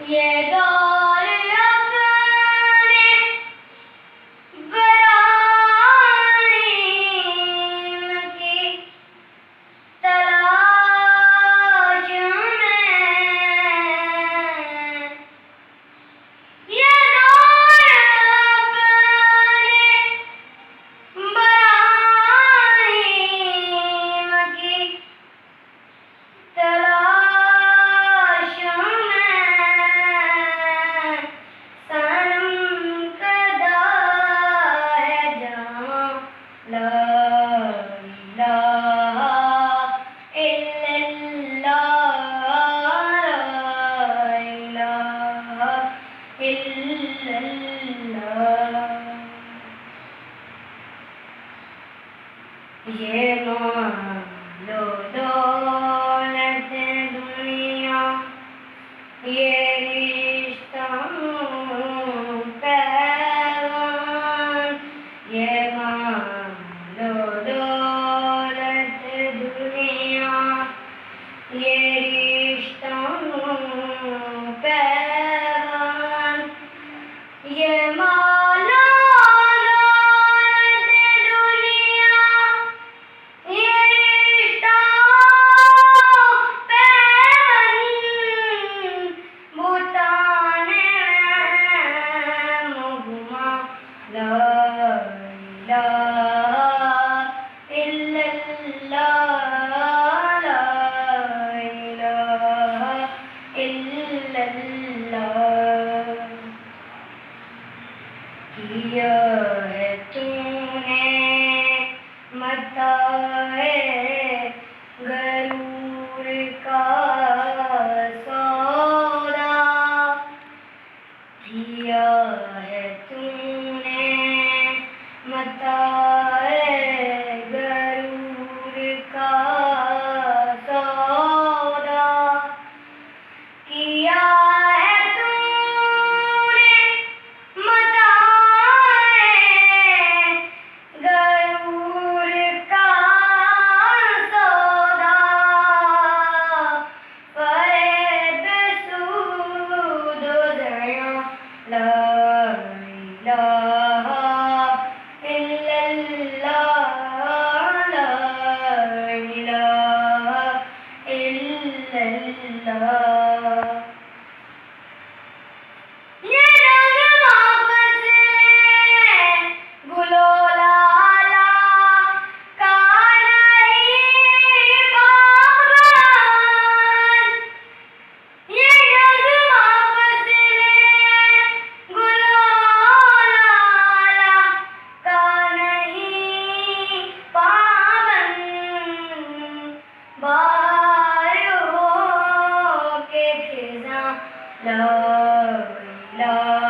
یہ دور اپنے براہیم کی تلاش میں، یہ دور اپنے براہیم کی تلاش میں صنم کدا ہے جہاں لا الہ الا اللہ، لا الہ الا اللہ۔ یہ مال و دولت دنیا، یہ رشتہ پیوان، یہ مال و دولت دنیا، یہ رشتہ پیوان، یہ مال و دولت دنیا، یہ رشتہ پیوان، بتانے مہما لا الہ الا اللہ، لا الہ الا اللہ۔ کیا ہے تو نے متاع غرور کا سودا، کیا ہے تو نے متاع غرور کا سودا، کیا ہے تو نے متاع غرور کا سودا، فریب سود و زیاں، لا الہ الا اللہ، لا الہ الا اللہ۔ یہ رنگ واپس گل و لالا کا نہیں باغبان، یہ رنگ واپس گل و لالا کا نہیں پابند، بہار ہو کے خزاں، لا الہ